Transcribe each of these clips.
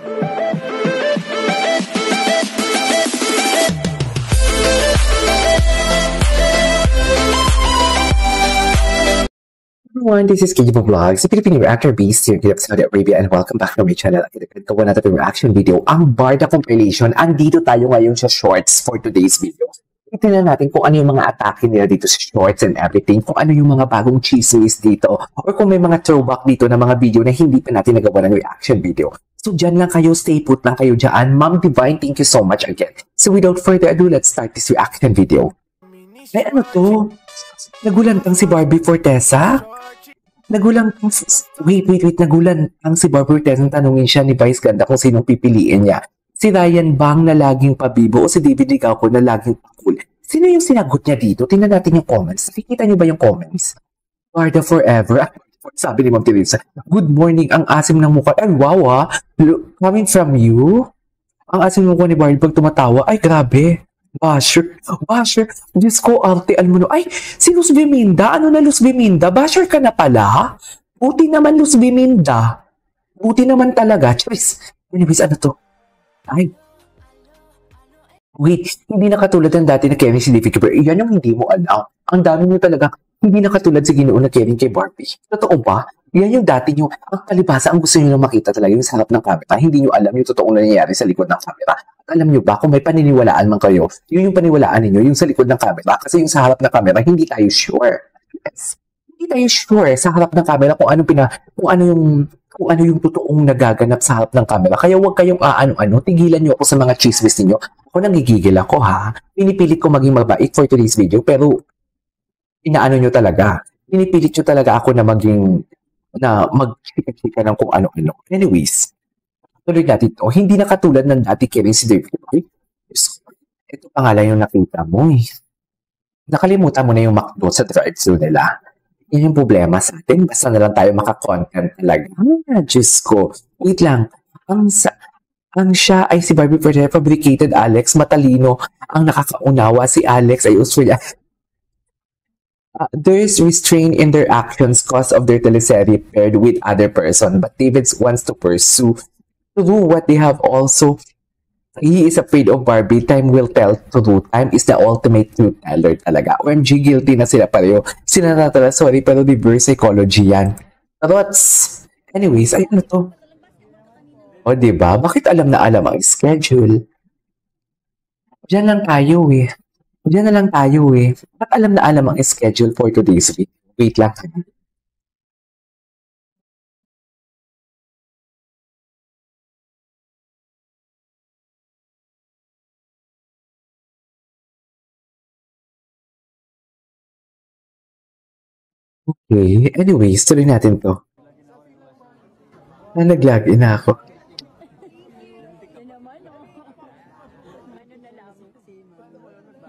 Everyone, this is Kijibo Vlogs, a Filipino reactor based here in Saudi Arabia, and welcome back to my channel. Gawa natin yung reaction video, ang Barda compilation. Andito tayo ngayon sa shorts for today's video. Tingnan natin kung ano yung mga atake nila dito sa shorts and everything, kung ano yung mga bagong chismis dito, or kung may mga throwback dito na mga video na hindi pa natin nagawa ng reaction video. So dyan lang kayo, stay put lang kayo dyan. Ma'am Divine, thank you so much again. So without further ado, let's start this reaction video. Ay, ano to? Nagulantang si Barbie Fortesa? Nagulantang si Barbie Fortesa. Tanungin siya ni Vice Ganda kung sinong pipiliin niya. Si Ryan Bang na laging pabibo o si David Ligaco na laging pakul. Sino yung sinagot niya dito? Tingnan natin yung comments. Nakikita niyo ba yung comments? Barda forever. Sabi ni Ma'am Teresa, good morning, ang asim ng mukha. Ay, wow coming from you? Ang asim ng mukha ni Barda pag tumatawa. Ay, grabe. Basher. Diyos ko, arte, almuno. Ay, si Luz Biminda. Ano na Luz Biminda? Basher ka na pala? Buti naman Luz Biminda. Buti naman talaga. Choice. Anyways, ano to? Ay. Wait, hindi na katulad ng dati na Kevin si David Cooper. Yan yung hindi mo alam. Ang dami nyo talaga. Hindi na katulad sa Ginoo na Kevin kay Barbie. Totoo ba? Yan yung dati nyo. Ang palibasa, ang gusto nyo lang makita talaga yung sa harap ng camera. Hindi nyo alam yung totoong nangyayari sa likod ng camera. At alam nyo ba, kung may paniniwalaan man kayo, yun yung paniniwalaan ninyo, yung sa likod ng camera. Kasi yung sa harap ng camera, hindi tayo sure. Yes. Hindi tayo sure sa harap ng camera kung ano yung totoong nagaganap sa harap ng camera. Kaya huwag kayong tigilan nyo ako sa mga chismis ninyo. Ako nangigigil ako ha. Pinipilit ko maging mabait for today's video, pero inaano nyo talaga. Pinipilit nyo talaga ako na magchika-chika ng kung ano-ano. Anyways, tuloy natin ito. Hindi na katulad ng dati Kevin si David. Ito pangalan yung nakita mo eh. Nakalimutan mo na yung McDo sa drive-thru nila. Yan yung problema sa atin. Basta na lang tayo maka-content talaga. Diyos ko. Wait lang. Ang siya ay si Barbie Fortesa, fabricated Alex, matalino. Ang nakakaunawa si Alex ay Australia. There is restraint in their actions cause of their teleserye paired with other person. But David wants to pursue to do what they have also. He is afraid of Barbie. Time will tell. To do. Time is the ultimate truth teller talaga. OMG, guilty na sila pareho. Sila na talaga, sorry, pero reverse psychology yan. Thoughts. Anyways, ay ano to? O, diba? Bakit alam na alam ang schedule? Diyan lang tayo eh. Diyan na lang tayo eh. Bakit alam na alam ang schedule for today's week? Wait lang. Okay, anyways, tuloy natin to. Nag-login na ako.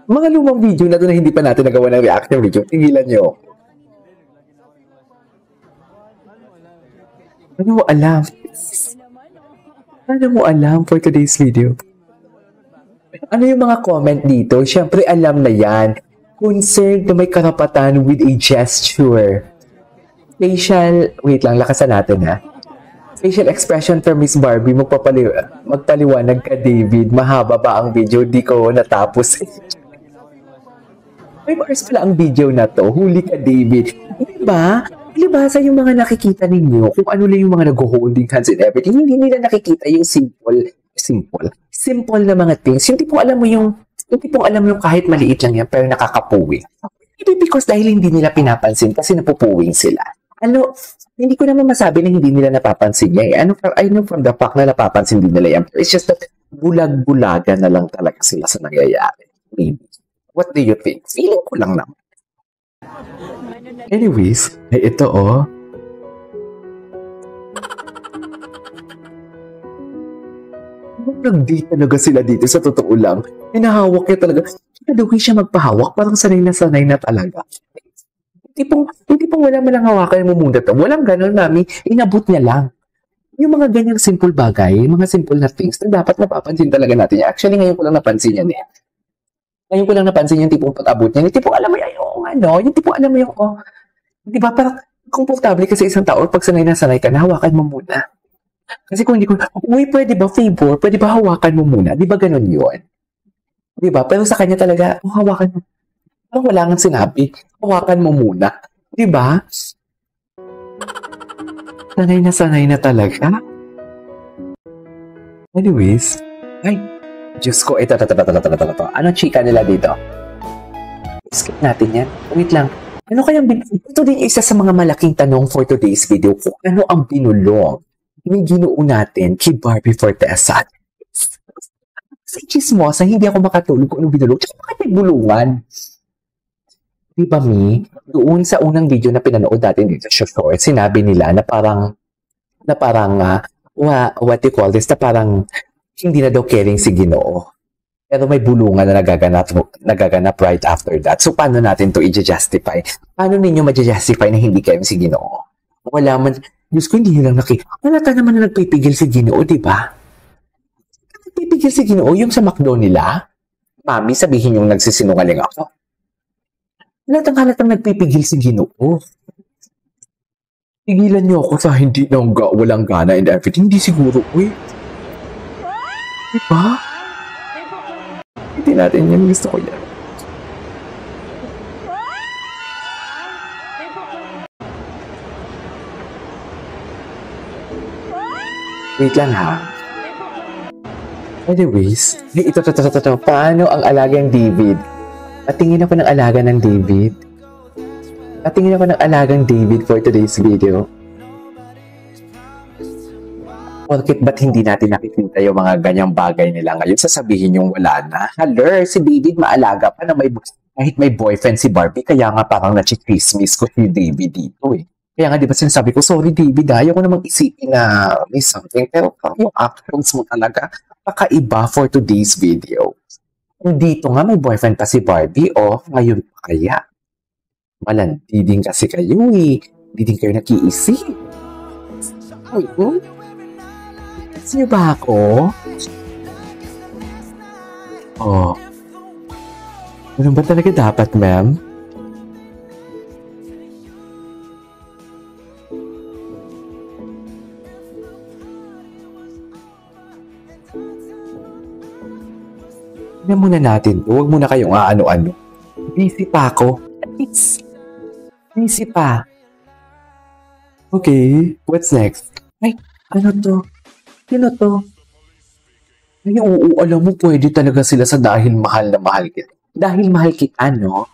Mga lumang video na to na hindi pa natin nagawa ng reaction video, tingilan nyo. Ano mo alam? Ano mo alam for today's video? Ano yung mga comment dito? Siyempre alam na yan. Concerned na may karapatan with a gesture. Facial, wait lang, lakasan natin ha. Facial expression for Miss Barbie, magpaliwanag ka David, mahaba ba ang video? Di ko natapos. May bars pala ang video na to, huli ka David. Diba? Palibasa yung mga nakikita ninyo, kung ano lang yung mga nag-holding hands and everything, hindi nila nakikita yung simple na mga things. Yung tipong alam mo yung kahit maliit lang yan, pero nakakapuwing. Maybe because dahil hindi nila pinapansin kasi napupuwing sila. Hindi ko naman masabi na hindi nila napapansin niya. I know from the fact na napapansin din nila yan. It's just that bulag-bulaga na lang talaga sila sa nangyayari. Maybe. What do you think? Feeling ko lang naman. Anyways, ito oh. Nag-date talaga sila dito sa totoo lang. Hinahawak niya talaga. Kinaluhi siya magpahawak. Parang sanay na talaga. Hindi pong wala malang hawakan mo muna to. Walang ganon, mami. Inabot niya lang. Yung mga ganyang simple bagay, mga simple na things na dapat napapansin talaga natin. Actually, ngayon ko lang napansin yan eh. Ngayon ko lang napansin yung tipong pag-abot niya. Yung tipong alam mo yung tipong alam mo yung, di ba, parang komportable ka sa isang tao or pag sanay na sanay ka, nahawakan mo muna. Kasi kung hindi ko, uy, pwede ba favor? Pwede ba hawakan mo muna? Di ba ganun yun? Di ba? Pero sa kanya talaga, oh, hawakan mo. Parang wala nang sinabi. Hawakan mo muna. Di ba? Sanay na talaga. Anyways, ay, Diyos ko, ito. Anong chika nila dito? Skip natin yan. Wait lang. Ano kayang ito din isa sa mga malaking tanong for today's video. Kung ano ang binulong ng Ginoo natin kay Barbie Fortesa. Sa chismosa, hindi ako makatulog kung ano binulong. Tsaka bakit nagbulungan? Di ba, Mi? Doon sa unang video na pinanood natin dito sa short, sinabi nila na parang what you call this, na parang hindi na daw caring si Ginoo. Pero may bulungan na nagaganap right after that. So, paano natin to i-justify? Paano ninyo ma-justify na hindi caring si Ginoo? Wala man, Diyos ko, hindi nilang wala ta naman na nagpipigil si Ginoo, di ba? Nagpipigil si Ginoo, yung sa McDo nila, Mami, sabihin yung nagsisinungaling ako. Halatang nagpipigil si Ginoo. Tigilan niyo ako sa hindi nang walang gana and everything. Hindi siguro, uy. Diba? Hindi natin yan. Gusto ko yan. Wait lang ha. Anyways, ito. Paano ang alagang David? Patingin ako ng alaga ng David. Patingin ako ng alagang David for today's video. Bakit ba't hindi natin nakikita yung mga ganyang bagay nila ngayon? Sasabihin yung wala na. Haler, si David maalaga pa na kahit may boyfriend si Barbie, kaya nga parang na-chismis ko si David dito eh. Kaya nga, di ba sinasabi ko, sorry David, ayaw ko namang isipin na may something. Pero yung actions mo talaga, kakaiba for today's video. Dito nga, may boyfriend pa si Barbie, ngayon pa kaya. Malandi din kasi kayo eh. Hindi din kayo nakiisip. Sino ba ako? Ano ba talaga dapat, ma'am? Tignan muna natin. Huwag muna kayong ano-ano. Busy pa ako. Busy pa. Okay, what's next? Ay, ano to? Sino to? Ay, oo, alam mo, pwede talaga sila sa dahil mahal na mahal kita. Dahil mahal kita, no?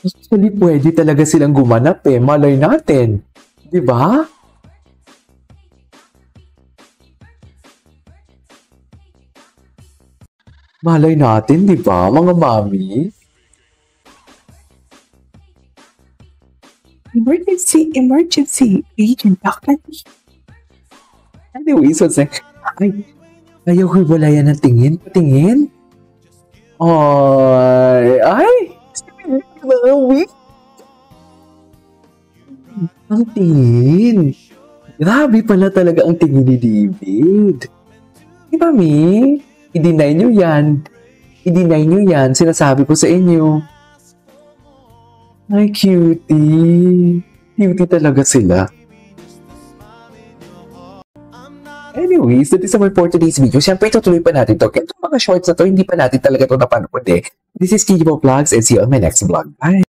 Actually, pwede talaga silang gumanap eh. Malay natin. Diba? Malay natin, diba, mga mami? Emergency, agent, bakit? Anyways, what's next? Ay, ayaw hiwalayan ng tingin. Patingin? Ay! Ang tingin. Grabe pala talaga ang tingin ni David. Di ba, Mi? I-deny nyo yan. I-deny nyo yan. Sinasabi ko sa inyo. Ay, cutie. Cutie talaga sila. Anyways, that is all for today's video. Siyempre, tutuloy pa natin to. Kaya itong mga shorts na to, hindi pa natin talaga ito napanood eh. This is Kijibo Vlogs and see you on my next vlog. Bye!